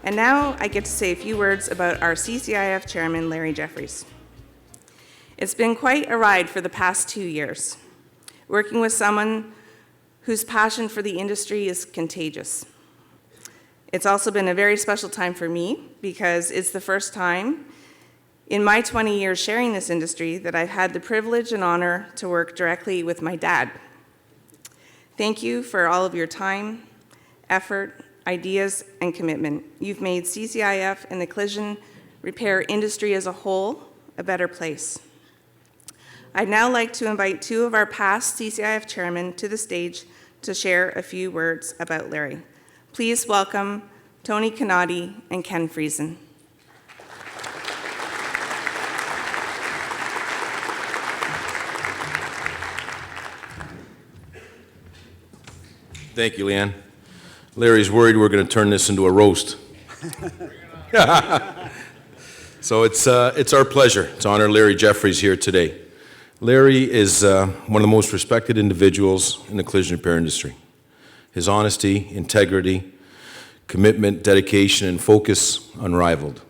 And now I get to say a few words about our CCIF Chairman, Larry Jefferies. It's been quite a ride for the past 2 years, working with someone whose passion for the industry is contagious. It's also been a very special time for me because it's the first time in my 20 years sharing this industry that I've had the privilege and honor to work directly with my dad. Thank you for all of your time, effort, ideas, and commitment. You've made CCIF and the collision repair industry as a whole a better place. I'd now like to invite two of our past CCIF chairmen to the stage to share a few words about Larry. Please welcome Tony Canati and Ken Friesen. Thank you, Leanne. Larry's worried we're going to turn this into a roast. So it's our pleasure to honor Larry Jefferies here today. Larry is one of the most respected individuals in the collision repair industry. His honesty, integrity, commitment, dedication, and focus unrivaled.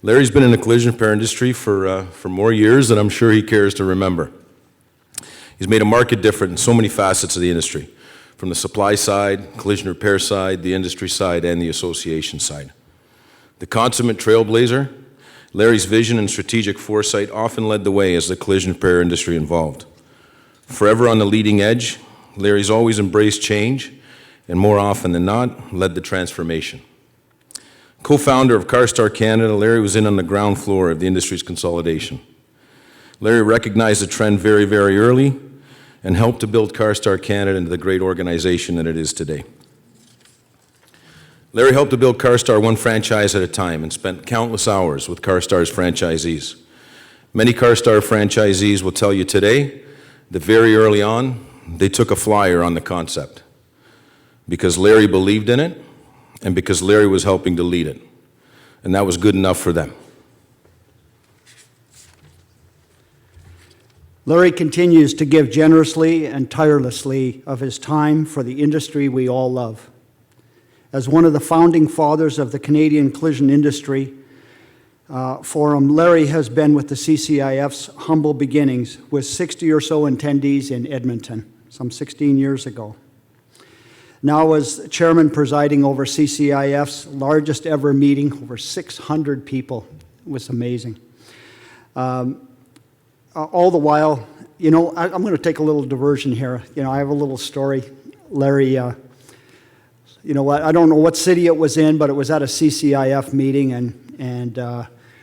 Larry's been in the collision repair industry for more years than I'm sure he cares to remember. He's made a marked difference in so many facets of the industry, from the supply side, collision repair side, the industry side, and the association side. The consummate trailblazer, Larry's vision and strategic foresight often led the way as the collision repair industry evolved. Forever on the leading edge, Larry's always embraced change and more often than not, led the transformation. Co-founder of CarStar Canada, Larry was in on the ground floor of the industry's consolidation. Larry recognized the trend very, very early and helped to build CarStar Canada into the great organization that it is today. Larry helped to build CarStar one franchise at a time and spent countless hours with CarStar's franchisees. Many CarStar franchisees will tell you today that very early on, they took a flyer on the concept because Larry believed in it and because Larry was helping to lead it. And that was good enough for them. Larry continues to give generously and tirelessly of his time for the industry we all love. As one of the founding fathers of the Canadian collision industry forum, Larry has been with the CCIF's humble beginnings with 60 or so attendees in Edmonton, some 16 years ago. Now as chairman presiding over CCIF's largest ever meeting, over 600 people. It was amazing. All the while, I'm going to take a little diversion here. I have a little story. Larry, I don't know what city it was in, but it was at a CCIF meeting, and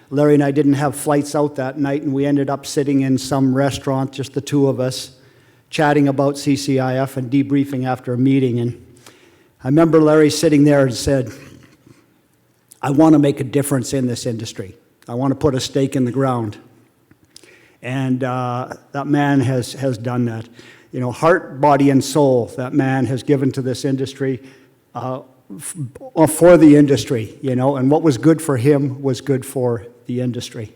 Larry and I didn't have flights out that night, and we ended up sitting in some restaurant, just the two of us, chatting about CCIF and debriefing after a meeting. And I remember Larry sitting there and said, I want to make a difference in this industry. I want to put a stake in the ground. And that man has done that. Heart, body, and soul, that man has given to this industry for the industry, and what was good for him was good for the industry.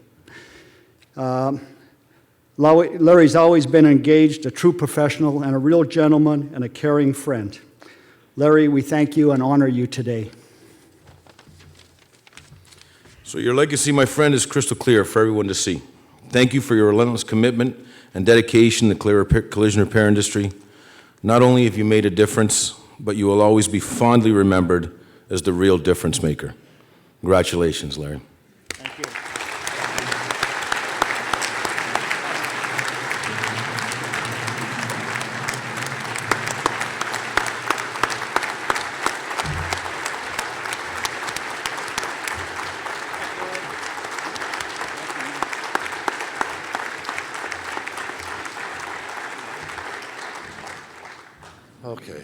Larry's always been engaged, a true professional, and a real gentleman and a caring friend. Larry, we thank you and honor you today. So your legacy, my friend, is crystal clear for everyone to see. Thank you for your relentless commitment and dedication to the collision repair industry. Not only have you made a difference, but you will always be fondly remembered as the real difference maker. Congratulations, Larry. Thank you. Okay.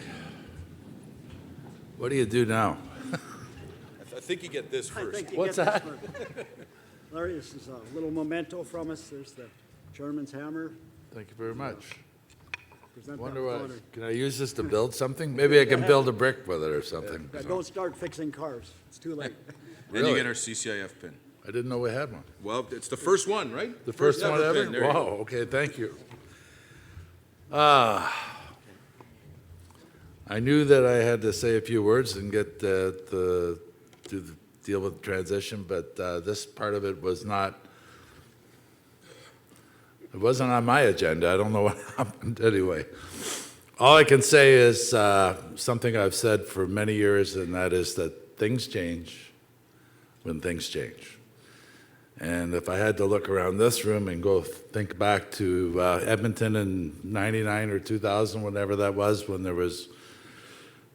What do you do now? I think you get this first. What's that? Larry, this is a little memento from us. There's the chairman's hammer. Thank you very much. Present Wonder that what, honor. can I use this to build something? Maybe I can build a brick with it or something. Don't start fixing cars. It's too late. Then Really? you get our CCIF pin. I didn't know we had one. Well, it's the first one, right? The first one ever? pin. There you Wow, go. okay, thank you. I knew that I had to say a few words and get the deal with the transition, but this part of it was not. It wasn't on my agenda. I don't know what happened anyway. All I can say is something I've said for many years, and that is that things change when things change. And if I had to look around this room and go think back to Edmonton in 99 or 2000, whenever that was, when there was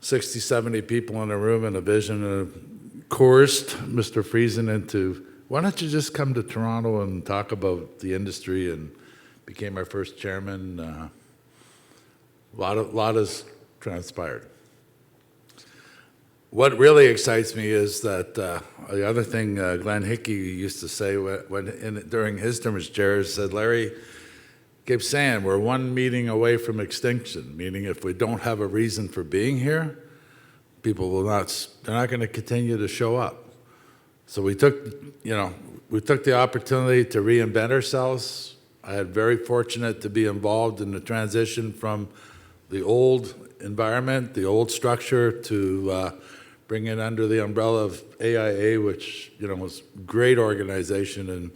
60, 70 people in a room and a vision, and coerced Mr. Friesen into, why don't you just come to Toronto and talk about the industry, and became our first chairman. A lot has transpired. What really excites me is that the other thing Glenn Hickey used to say during his term as chair said, Larry kept saying, we're one meeting away from extinction, meaning if we don't have a reason for being here, people they're not going to continue to show up. So we took the opportunity to reinvent ourselves. I had very fortunate to be involved in the transition from the old environment, the old structure, to bring it under the umbrella of AIA, which was a great organization and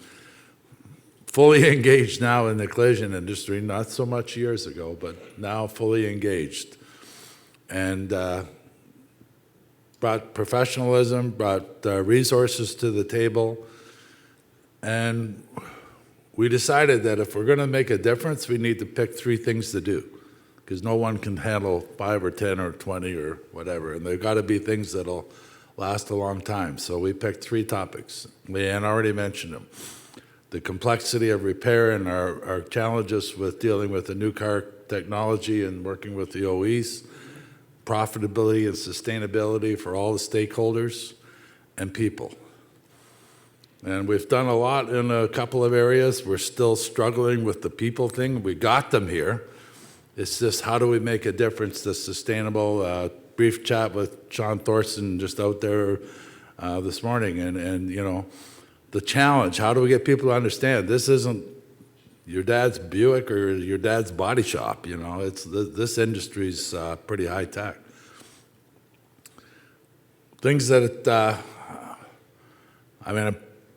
fully engaged now in the collision industry, not so much years ago, but now fully engaged. And brought professionalism, brought resources to the table, and we decided that if we're going to make a difference, we need to pick 3 things to do, because no one can handle 5 or 10 or 20 or whatever, and they've got to be things that'll last a long time. So we picked 3 topics. Leanne already mentioned them. The complexity of repair and our challenges with dealing with the new car technology and working with the OEs, profitability and sustainability for all the stakeholders, and people. And we've done a lot in a couple of areas. We're still struggling with the people thing. We got them here. It's just how do we make a difference that's sustainable? Brief chat with Sean Thorson just out there this morning. And the challenge, how do we get people to understand this isn't your dad's Buick or your dad's body shop? This industry's pretty high tech. Things that,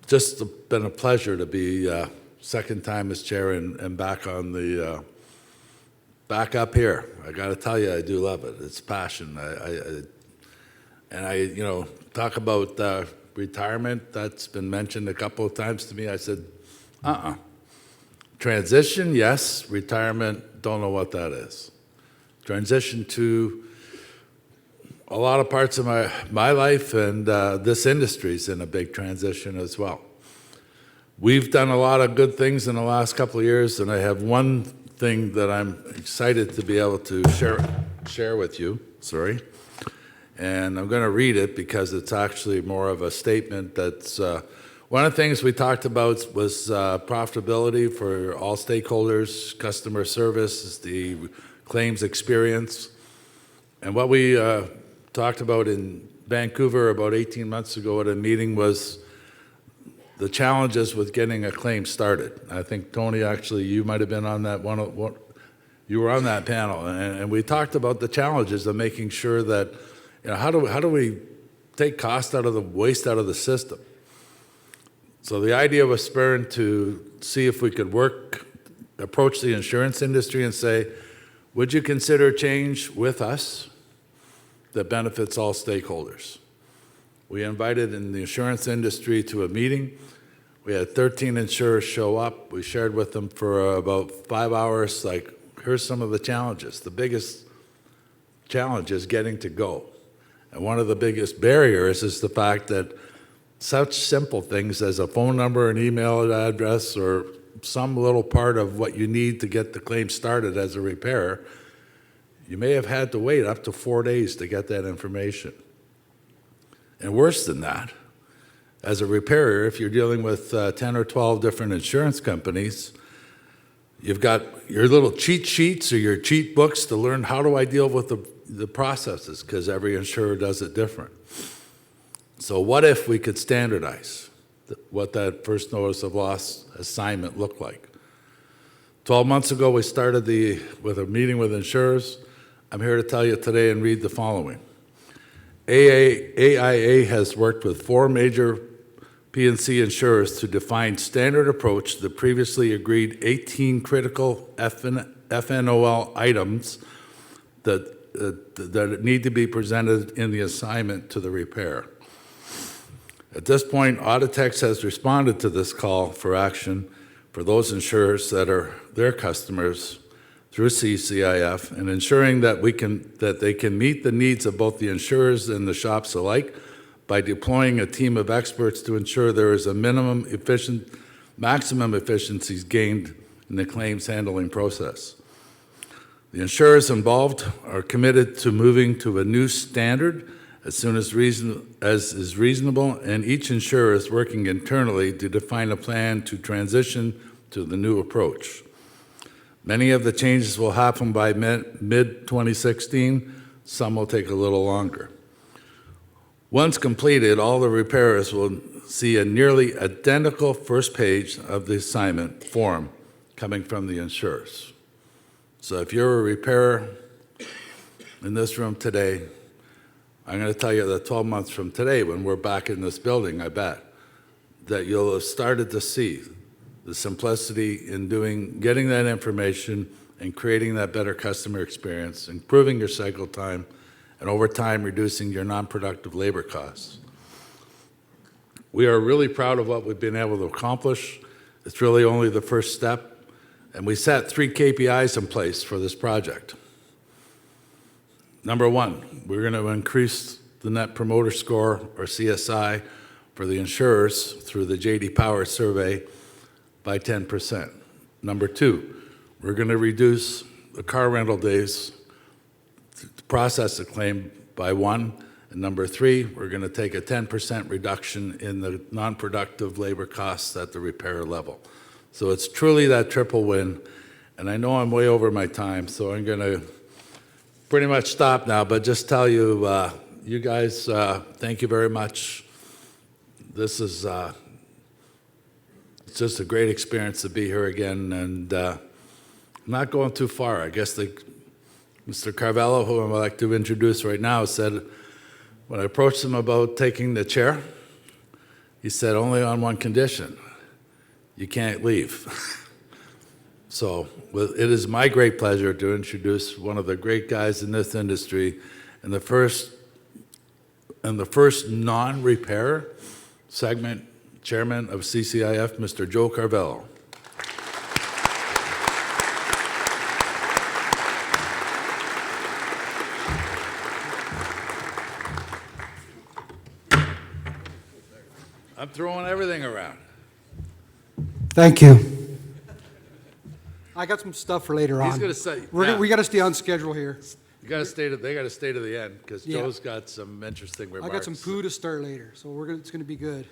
just been a pleasure to be second time as chair and back on the back up here. I got to tell you, I do love it. It's passion. I talk about retirement. That's been mentioned a couple of times to me. I said, Transition, yes. Retirement, don't know what that is. Transition to a lot of parts of my life, and this industry's in a big transition as well. We've done a lot of good things in the last couple of years, and I have one thing that I'm excited to be able to share with you. Sorry. And I'm going to read it because it's actually more of a statement that's one of the things we talked about was profitability for all stakeholders, customer service, the claims experience. And what we talked about in Vancouver about 18 months ago at a meeting was the challenges with getting a claim started. I think, Tony, actually, you might have been on that one. You were on that panel, and we talked about the challenges of making sure that, how do we take cost out of the waste out of the system? So the idea was spurred to see if we could approach the insurance industry and say, would you consider change with us that benefits all stakeholders? We invited in the insurance industry to a meeting. We had 13 insurers show up. We shared with them for about 5 hours, like, here's some of the challenges. The biggest challenge is getting to go. And one of the biggest barriers is the fact that such simple things as a phone number, an email address, or some little part of what you need to get the claim started as a repairer, you may have had to wait up to 4 days to get that information. And worse than that, as a repairer, if you're dealing with 10 or 12 different insurance companies, you've got your little cheat sheets or your cheat books to learn how do I deal with the processes, because every insurer does it different. So what if we could standardize what that first notice of loss assignment looked like? 12 months ago, we started with a meeting with insurers. I'm here to tell you today and read the following. AIA has worked with 4 major P&C insurers to define standard approach to the previously agreed 18 critical FNOL items that need to be presented in the assignment to the repair. At this point, Auditex has responded to this call for action for those insurers that are their customers through CCIF and ensuring that they can meet the needs of both the insurers and the shops alike by deploying a team of experts to ensure there is a maximum efficiencies gained in the claims handling process. The insurers involved are committed to moving to a new standard as soon as is reasonable, and each insurer is working internally to define a plan to transition to the new approach. Many of the changes will happen by mid-2016. Some will take a little longer. Once completed, all the repairers will see a nearly identical first page of the assignment form coming from the insurers. So if you're a repairer in this room today, I'm going to tell you that 12 months from today, when we're back in this building, I bet, that you'll have started to see the simplicity in getting that information and creating that better customer experience, improving your cycle time, and over time reducing your non-productive labor costs. We are really proud of what we've been able to accomplish. It's really only the first step, and we set 3 KPIs in place for this project. Number 1, we're going to increase the Net Promoter Score, or CSI, for the insurers through the J.D. Power survey by 10%. Number 2, we're going to reduce the car rental days to process a claim by 1. And number 3, we're going to take a 10% reduction in the non-productive labor costs at the repair level. So it's truly that triple win. And I know I'm way over my time, so I'm going to pretty much stop now, but just tell you, you guys, thank you very much. This is it's just a great experience to be here again, and I'm not going too far. I guess Mr. Carvalho, who I'd like to introduce right now, said when I approached him about taking the chair, he said, only on one condition: you can't leave. So it is my great pleasure to introduce one of the great guys in this industry and the first non-repair segment chairman of CCIF, Mr. Joe Carvalho. I'm throwing everything around. Thank you. I got some stuff for later on. He's going to say, We got to stay on schedule here. they got to stay to the end because Yeah. Joe's got some interesting remarks. I got some poo to start later, so it's going to be good.